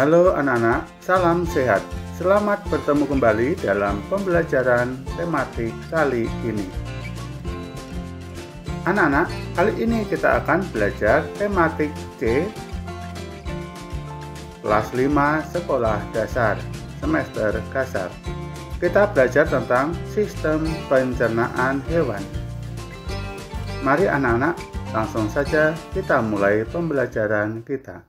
Halo anak-anak, salam sehat. Selamat bertemu kembali dalam pembelajaran tematik kali ini. Anak-anak, kali ini kita akan belajar tematik C, kelas 5 sekolah dasar, semester kasar. Kita belajar tentang sistem pencernaan hewan. Mari anak-anak, langsung saja kita mulai pembelajaran kita.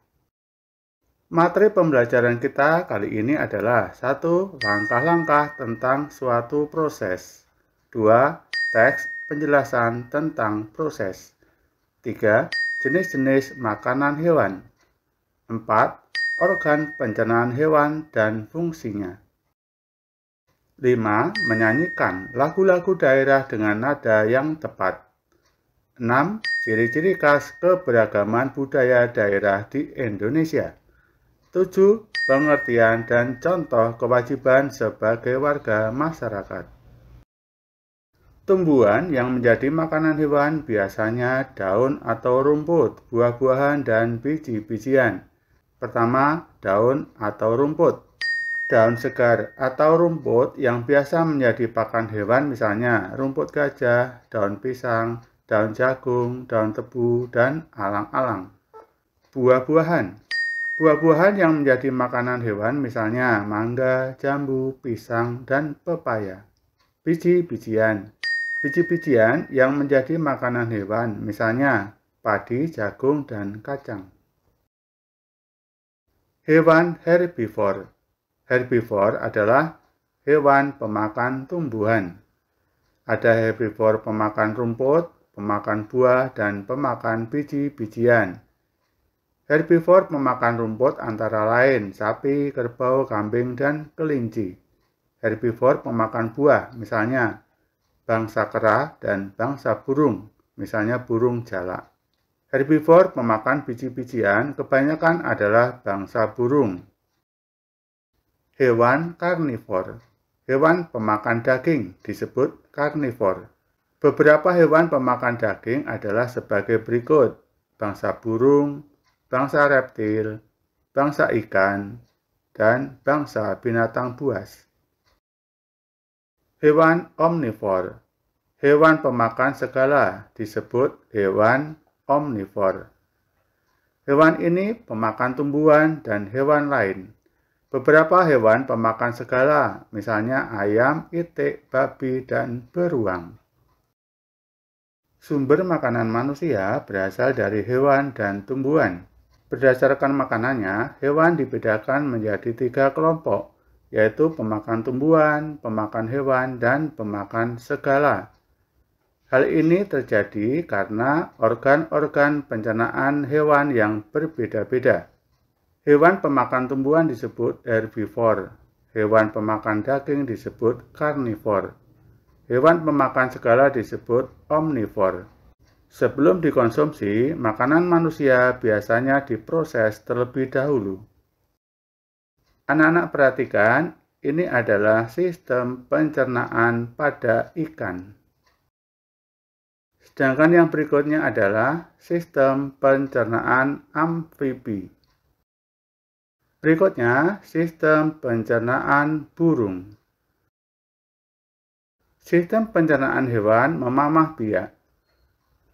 Materi pembelajaran kita kali ini adalah 1. Langkah-langkah tentang suatu proses. 2. Teks penjelasan tentang proses. 3. Jenis-jenis makanan hewan. 4. Organ pencernaan hewan dan fungsinya. 5. Menyanyikan lagu-lagu daerah dengan nada yang tepat. 6. Ciri-ciri khas keberagaman budaya daerah di Indonesia. 7. Pengertian dan contoh kewajiban sebagai warga masyarakat. Tumbuhan yang menjadi makanan hewan biasanya daun atau rumput, buah-buahan, dan biji-bijian. Pertama, daun atau rumput. Daun segar atau rumput yang biasa menjadi pakan hewan misalnya rumput gajah, daun pisang, daun jagung, daun tebu, dan alang-alang. Buah-buahan. Buah-buahan yang menjadi makanan hewan misalnya mangga, jambu, pisang, dan pepaya. Biji-bijian. Biji-bijian yang menjadi makanan hewan misalnya padi, jagung, dan kacang. Hewan herbivore. Herbivore adalah hewan pemakan tumbuhan. Ada herbivore pemakan rumput, pemakan buah, dan pemakan biji-bijian. Herbivore pemakan rumput antara lain sapi, kerbau, kambing, dan kelinci. Herbivore pemakan buah, misalnya bangsa kera dan bangsa burung, misalnya burung jalak. Herbivore pemakan biji-bijian kebanyakan adalah bangsa burung. Hewan karnivor. Hewan pemakan daging disebut karnivor. Beberapa hewan pemakan daging adalah sebagai berikut: bangsa burung, bangsa reptil, bangsa ikan, dan bangsa binatang buas. Hewan omnivor. Hewan pemakan segala disebut hewan omnivor. Hewan ini pemakan tumbuhan dan hewan lain. Beberapa hewan pemakan segala, misalnya ayam, itik, babi, dan beruang. Sumber makanan manusia berasal dari hewan dan tumbuhan. Berdasarkan makanannya, hewan dibedakan menjadi 3 kelompok, yaitu pemakan tumbuhan, pemakan hewan, dan pemakan segala. Hal ini terjadi karena organ-organ pencernaan hewan yang berbeda-beda. Hewan pemakan tumbuhan disebut herbivore, hewan pemakan daging disebut karnivor, hewan pemakan segala disebut omnivor. Sebelum dikonsumsi, makanan manusia biasanya diproses terlebih dahulu. Anak-anak perhatikan, ini adalah sistem pencernaan pada ikan. Sedangkan yang berikutnya adalah sistem pencernaan amfibi. Berikutnya, sistem pencernaan burung. Sistem pencernaan hewan memamah biak.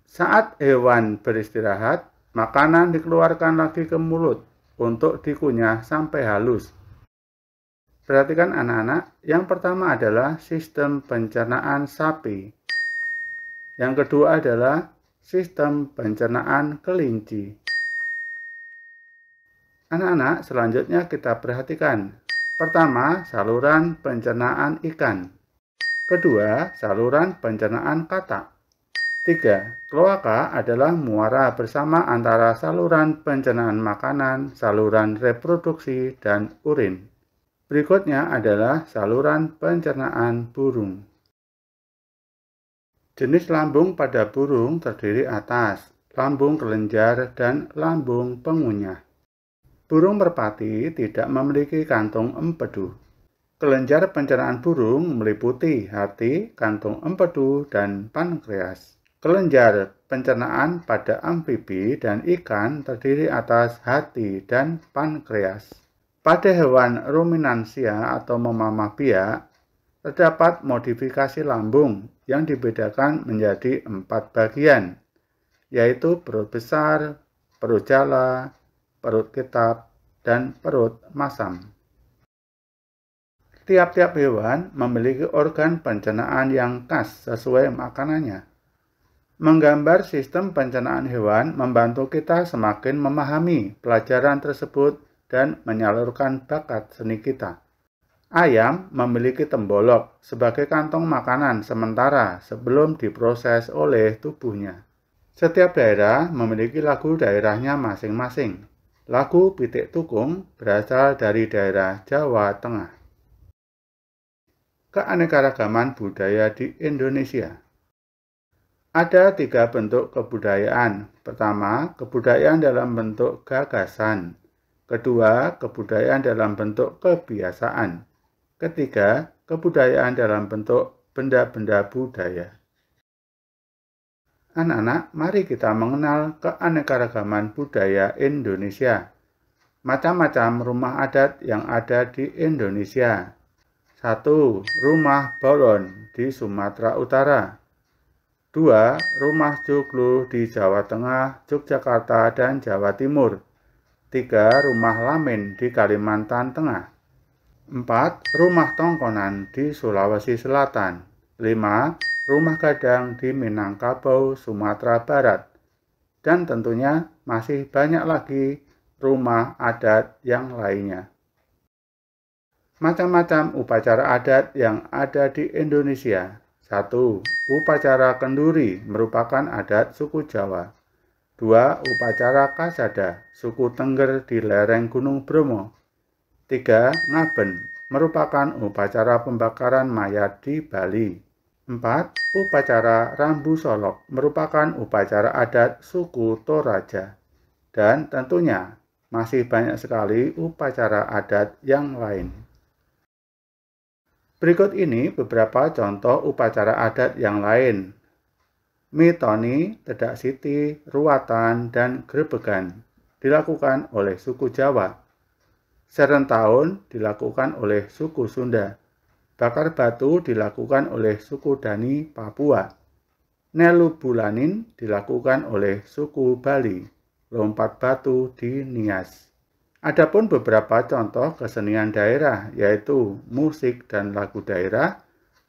Saat hewan beristirahat, makanan dikeluarkan lagi ke mulut untuk dikunyah sampai halus. Perhatikan anak-anak, yang pertama adalah sistem pencernaan sapi. Yang kedua adalah sistem pencernaan kelinci. Anak-anak, selanjutnya kita perhatikan. Pertama, saluran pencernaan ikan. Kedua, saluran pencernaan katak. 3. Kloaka adalah muara bersama antara saluran pencernaan makanan, saluran reproduksi, dan urin. Berikutnya adalah saluran pencernaan burung. Jenis lambung pada burung terdiri atas lambung kelenjar dan lambung pengunyah. Burung merpati tidak memiliki kantung empedu. Kelenjar pencernaan burung meliputi hati, kantung empedu, dan pankreas. Kelenjar pencernaan pada amfibi dan ikan terdiri atas hati dan pankreas. Pada hewan ruminansia atau memamah biak, terdapat modifikasi lambung yang dibedakan menjadi 4 bagian, yaitu perut besar, perut jala, perut kitab, dan perut masam. Tiap-tiap hewan memiliki organ pencernaan yang khas sesuai makanannya. Menggambar sistem pencernaan hewan membantu kita semakin memahami pelajaran tersebut dan menyalurkan bakat seni kita. Ayam memiliki tembolok sebagai kantong makanan sementara sebelum diproses oleh tubuhnya. Setiap daerah memiliki lagu daerahnya masing-masing. Lagu Pitik Tukung berasal dari daerah Jawa Tengah. Keanekaragaman budaya di Indonesia. Ada 3 bentuk kebudayaan. Pertama, kebudayaan dalam bentuk gagasan. Kedua, kebudayaan dalam bentuk kebiasaan. Ketiga, kebudayaan dalam bentuk benda-benda budaya. Anak-anak, mari kita mengenal keanekaragaman budaya Indonesia. Macam-macam rumah adat yang ada di Indonesia. 1. Rumah Bolon di Sumatera Utara. 2. Rumah Joglo di Jawa Tengah, Yogyakarta, dan Jawa Timur. 3. Rumah Lamin di Kalimantan Tengah. 4. Rumah Tongkonan di Sulawesi Selatan. 5. Rumah Gadang di Minangkabau, Sumatera Barat. Dan tentunya masih banyak lagi rumah adat yang lainnya. Macam-macam upacara adat yang ada di Indonesia. 1. Upacara kenduri merupakan adat suku Jawa. 2. Upacara kasada suku Tengger di lereng Gunung Bromo. 3. Ngaben merupakan upacara pembakaran mayat di Bali. 4. Upacara Rambu Solok merupakan upacara adat suku Toraja. Dan tentunya masih banyak sekali upacara adat yang lain. Berikut ini beberapa contoh upacara adat yang lain. Mitoni, Tedak Siti, Ruatan, dan Grebegan dilakukan oleh suku Jawa. Serentahun dilakukan oleh suku Sunda. Bakar batu dilakukan oleh suku Dani, Papua. Nelu Bulanin dilakukan oleh suku Bali. Lompat batu di Nias. Adapun beberapa contoh kesenian daerah, yaitu musik dan lagu daerah,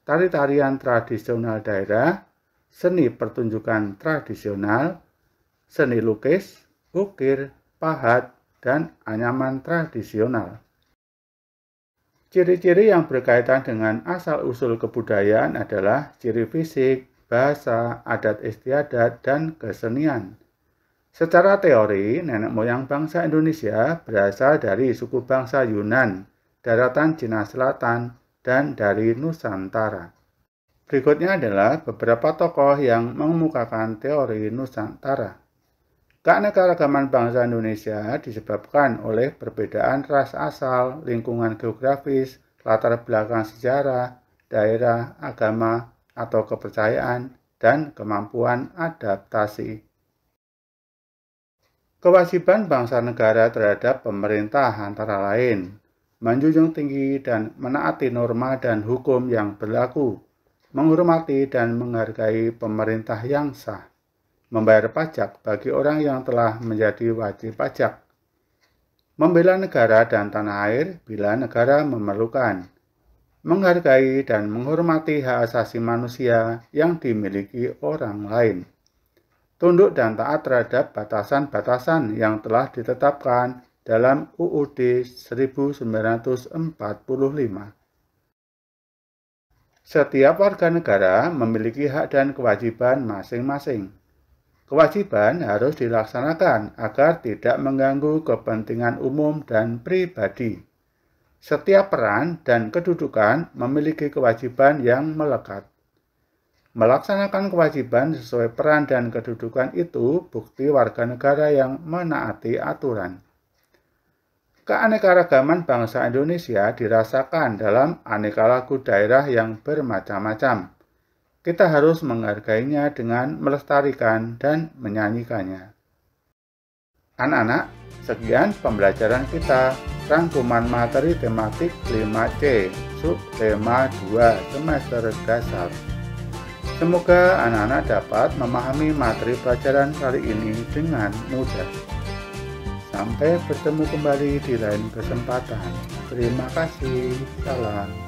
tari-tarian tradisional daerah, seni pertunjukan tradisional, seni lukis, ukir, pahat, dan anyaman tradisional. Ciri-ciri yang berkaitan dengan asal-usul kebudayaan adalah ciri fisik, bahasa, adat istiadat, dan kesenian. Secara teori, nenek moyang bangsa Indonesia berasal dari suku bangsa Yunan, daratan Cina Selatan, dan dari Nusantara. Berikutnya adalah beberapa tokoh yang mengemukakan teori Nusantara. Keanekaragaman bangsa Indonesia disebabkan oleh perbedaan ras asal, lingkungan geografis, latar belakang sejarah, daerah, agama, atau kepercayaan, dan kemampuan adaptasi. Kewajiban bangsa negara terhadap pemerintah antara lain menjunjung tinggi dan menaati norma dan hukum yang berlaku, menghormati dan menghargai pemerintah yang sah, membayar pajak bagi orang yang telah menjadi wajib pajak, membela negara dan tanah air bila negara memerlukan, menghargai dan menghormati hak asasi manusia yang dimiliki orang lain, tunduk dan taat terhadap batasan-batasan yang telah ditetapkan dalam UUD 1945. Setiap warga negara memiliki hak dan kewajiban masing-masing. Kewajiban harus dilaksanakan agar tidak mengganggu kepentingan umum dan pribadi. Setiap peran dan kedudukan memiliki kewajiban yang melekat. Melaksanakan kewajiban sesuai peran dan kedudukan itu bukti warga negara yang menaati aturan. Keanekaragaman bangsa Indonesia dirasakan dalam aneka lagu daerah yang bermacam-macam. Kita harus menghargainya dengan melestarikan dan menyanyikannya. Anak-anak, sekian pembelajaran kita. rangkuman materi tematik 5C, subtema 2 semester dasar. Semoga anak-anak dapat memahami materi pelajaran kali ini dengan mudah. Sampai bertemu kembali di lain kesempatan. Terima kasih. Salam.